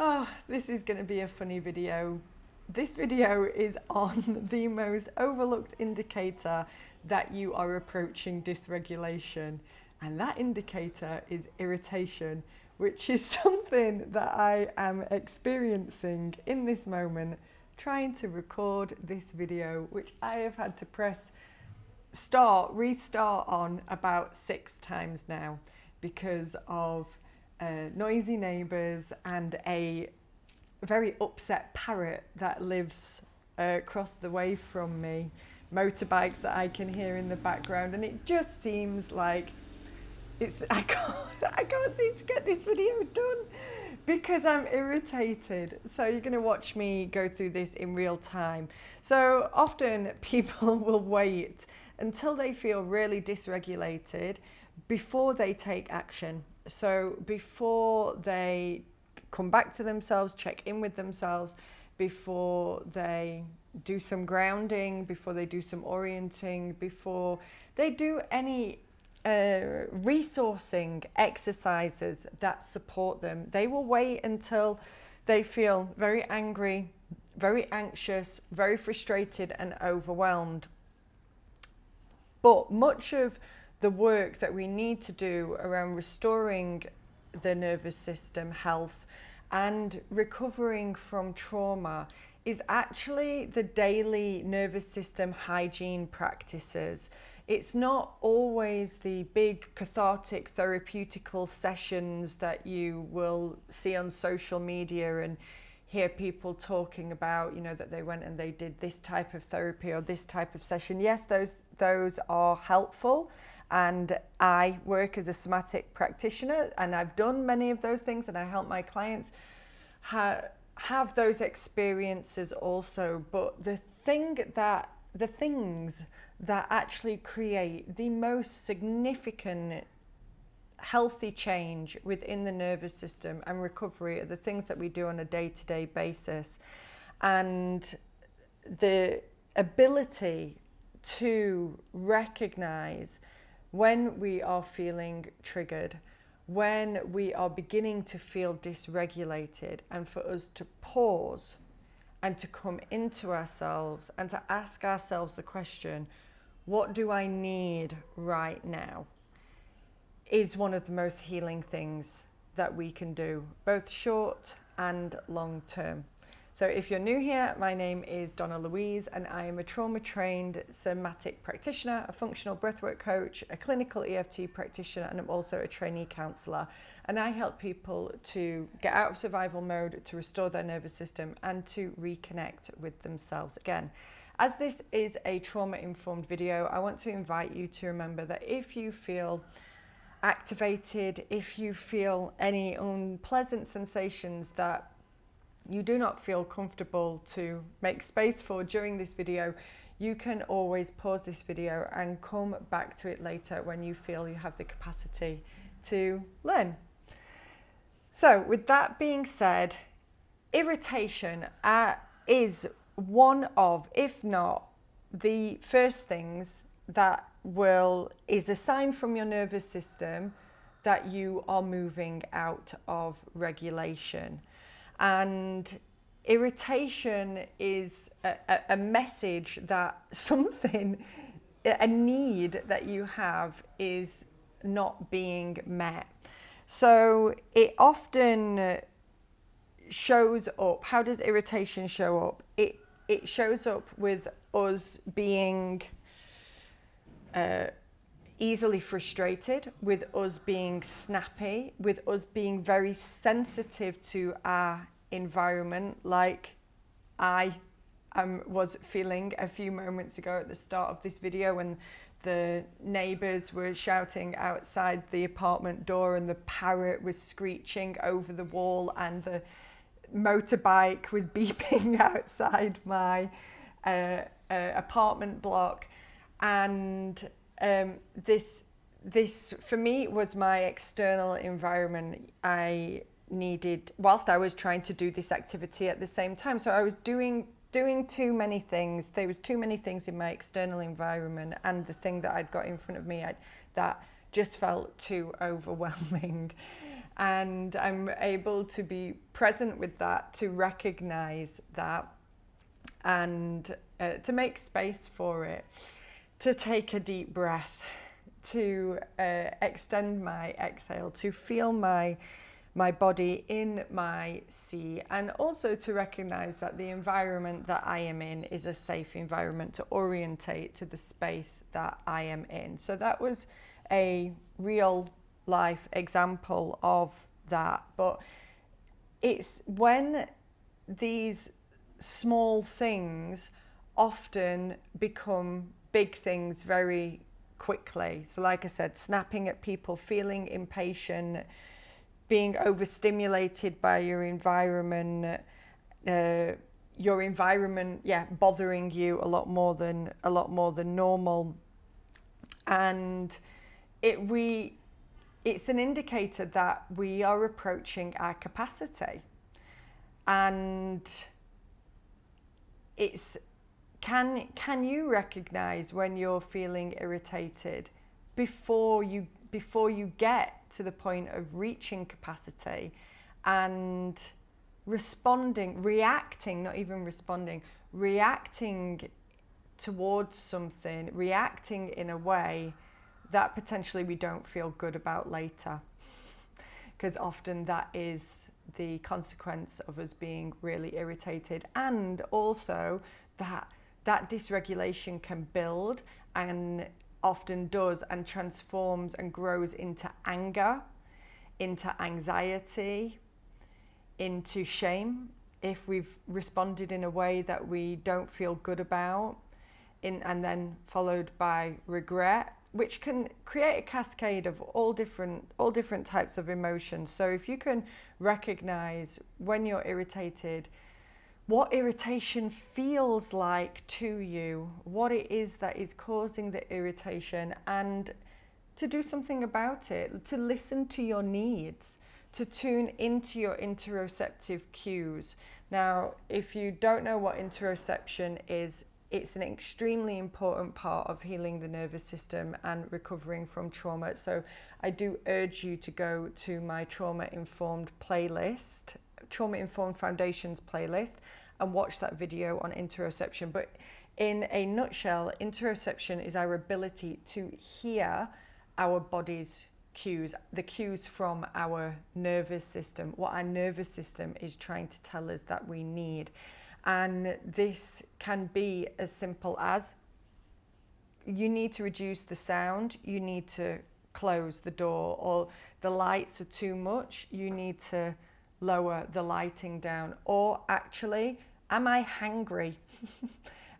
Oh, this is going to be a funny video. This video is on the most overlooked indicator that you are approaching dysregulation, and that indicator is irritation, which is something that I am experiencing in this moment, trying to record this video, which I have had to press restart on about 6 times now because of noisy neighbours and a very upset parrot that lives across the way from me, motorbikes that I can hear in the background, and it just seems like I can't seem to get this video done because I'm irritated. So you're going to watch me go through this in real time. So often people will wait until they feel really dysregulated before they take action. So before they come back to themselves, check in with themselves, before they do some grounding, before they do some orienting, before they do any resourcing exercises that support them. They will wait until they feel very angry, very anxious, very frustrated and overwhelmed. But much of the work that we need to do around restoring the nervous system health and recovering from trauma is actually the daily nervous system hygiene practices. It's not always the big cathartic therapeutical sessions that you will see on social media and hear people talking about, that they went and they did this type of therapy or this type of session. Yes, those are helpful. And I work as a somatic practitioner, and I've done many of those things, and I help my clients have those experiences also. But the things that actually create the most significant healthy change within the nervous system and recovery are the things that we do on a day-to-day basis. And the ability to recognize when we are feeling triggered, when we are beginning to feel dysregulated, and for us to pause and to come into ourselves and to ask ourselves the question, what do I need right now, is one of the most healing things that we can do, both short and long term. So if you're new here, my name is Donna Louise, and I am a trauma-trained somatic practitioner, a functional breathwork coach, a clinical EFT practitioner, and I'm also a trainee counsellor. And I help people to get out of survival mode, to restore their nervous system, and to reconnect with themselves again. As this is a trauma-informed video, I want to invite you to remember that if you feel activated, if you feel any unpleasant sensations that you do not feel comfortable to make space for during this video, you can always pause this video and come back to it later when you feel you have the capacity to learn. So with that being said, irritation is one of, if not the first things that is a sign from your nervous system that you are moving out of regulation. And irritation is a message that a need that you have is not being met. So it often shows up. How does irritation show up? It shows up with us being easily frustrated, with us being snappy, with us being very sensitive to our environment, like I was feeling a few moments ago at the start of this video when the neighbours were shouting outside the apartment door and the parrot was screeching over the wall and the motorbike was beeping outside my apartment block. And this for me was my external environment I needed whilst I was trying to do this activity at the same time. So I was doing too many things. There was too many things in my external environment, and the thing that I'd got in front of me that just felt too overwhelming. And I'm able to be present with that, to recognize that, and to make space for it, to take a deep breath, to extend my exhale, to feel my body in my sea, and also to recognize that the environment that I am in is a safe environment to orientate to the space that I am in. So that was a real life example of that. But it's when these small things often become big things very quickly. So like I said, snapping at people, feeling impatient, being overstimulated by your environment, bothering you a lot more than normal. And it's an indicator that we are approaching our capacity. And it's can you recognize when you're feeling irritated before you get to the point of reaching capacity and reacting towards something, reacting in a way that potentially we don't feel good about later? Because often that is the consequence of us being really irritated, and also that dysregulation can build, and often does, and transforms and grows into anger, into anxiety, into shame if we've responded in a way that we don't feel good about, and then followed by regret, which can create a cascade of all different types of emotions. So if you can recognize when you're irritated, what irritation feels like to you, what it is that is causing the irritation, and to do something about it, to listen to your needs, to tune into your interoceptive cues. Now, if you don't know what interoception is, it's an extremely important part of healing the nervous system and recovering from trauma. So I do urge you to go to my trauma-informed playlist, Trauma-Informed Foundations playlist, and watch that video on interoception. But in a nutshell, interoception is our ability to hear our body's cues, the cues from our nervous system, what our nervous system is trying to tell us that we need. And this can be as simple as you need to reduce the sound, you need to close the door, or the lights are too much, you need to lower the lighting down. Or actually, am I hungry?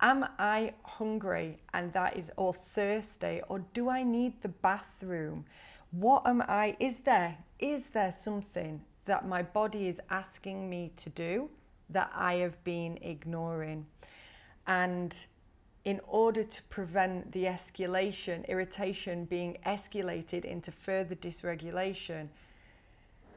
Am I hungry? And that is, or thirsty, or do I need the bathroom? What am I? Is there something that my body is asking me to do that I have been ignoring? And in order to prevent the escalation, irritation being escalated into further dysregulation,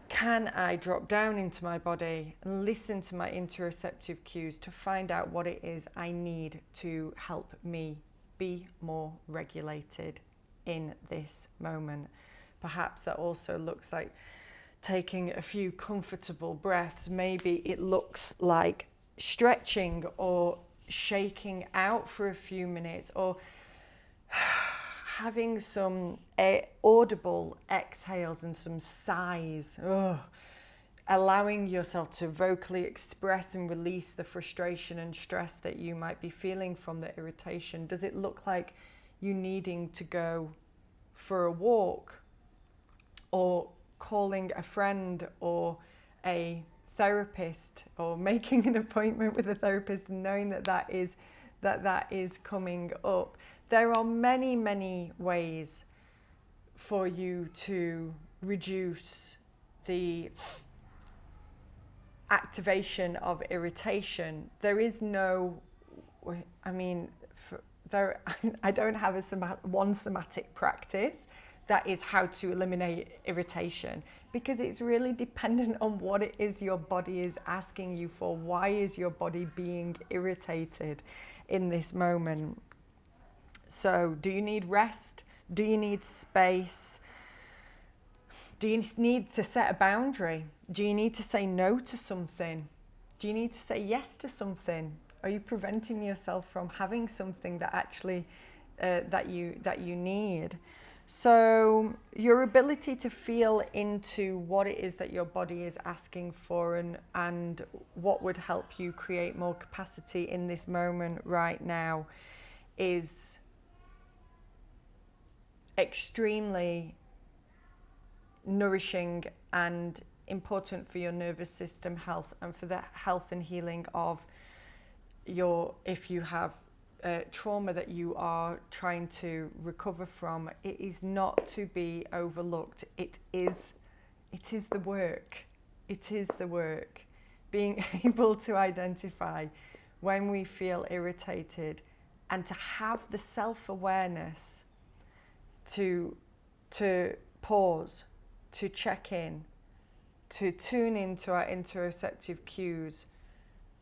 can I drop down into my body and listen to my interoceptive cues to find out what it is I need to help me be more regulated in this moment? Perhaps that also looks like taking a few comfortable breaths. Maybe it looks like stretching or shaking out for a few minutes, or having some audible exhales and some sighs. Allowing yourself to vocally express and release the frustration and stress that you might be feeling from the irritation. Does it look like you needing to go for a walk, or calling a friend or a therapist, or making an appointment with a therapist and knowing that is coming up? There are many ways for you to reduce the activation of irritation. There is no, I don't have one somatic practice that is how to eliminate irritation, because it's really dependent on what it is your body is asking you for. Why is your body being irritated in this moment? So do you need rest? Do you need space? Do you need to set a boundary? Do you need to say no to something? Do you need to say yes to something? Are you preventing yourself from having something that actually that you need? So your ability to feel into what it is that your body is asking for, and what would help you create more capacity in this moment right now, is extremely nourishing and important for your nervous system health, and for the health and healing of if you have trauma that you are trying to recover from. It is not to be overlooked. It is the work. It is the work. Being able to identify when we feel irritated, and to have the self-awareness to pause, to check in, to tune into our interoceptive cues,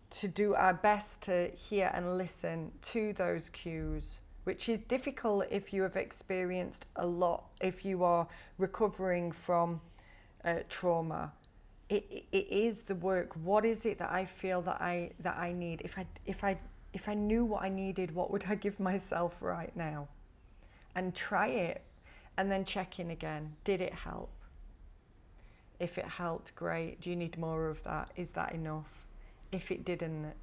to do our best to hear and listen to those cues, which is difficult if you have experienced a lot, if you are recovering from trauma. It is the work. What is it that I feel that I need? If I knew what I needed, what would I give myself right now? And try it, and then check in again. Did it help? If it helped, great. Do you need more of that? Is that enough? If it didn't,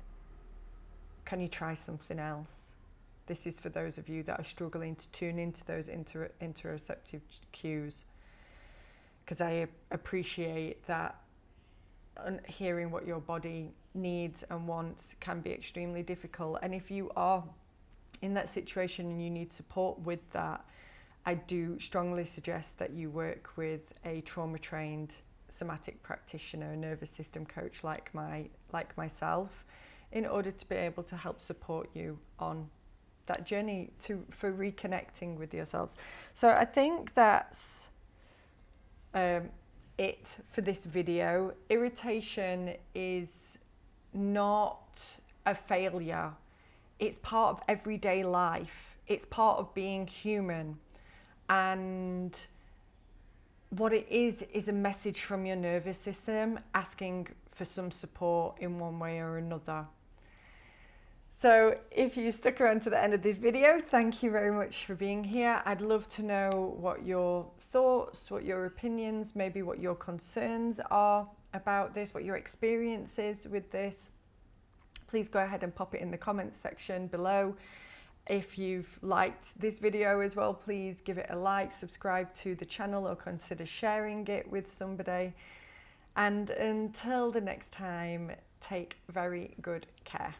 can you try something else? This is for those of you that are struggling to tune into those interoceptive cues, because I appreciate that hearing what your body needs and wants can be extremely difficult. And if you are in that situation and you need support with that, I do strongly suggest that you work with a trauma-trained somatic practitioner, a nervous system coach like myself, in order to be able to help support you on that journey for reconnecting with yourselves. So I think that's it for this video. Irritation is not a failure. It's part of everyday life. It's part of being human. And what it is a message from your nervous system asking for some support in one way or another. So if you stuck around to the end of this video, thank you very much for being here. I'd love to know what your thoughts, what your opinions, maybe what your concerns are about this, what your experience is with this. Please go ahead and pop it in the comments section below. If you've liked this video as well, please give it a like, subscribe to the channel, or consider sharing it with somebody. And until the next time, take very good care.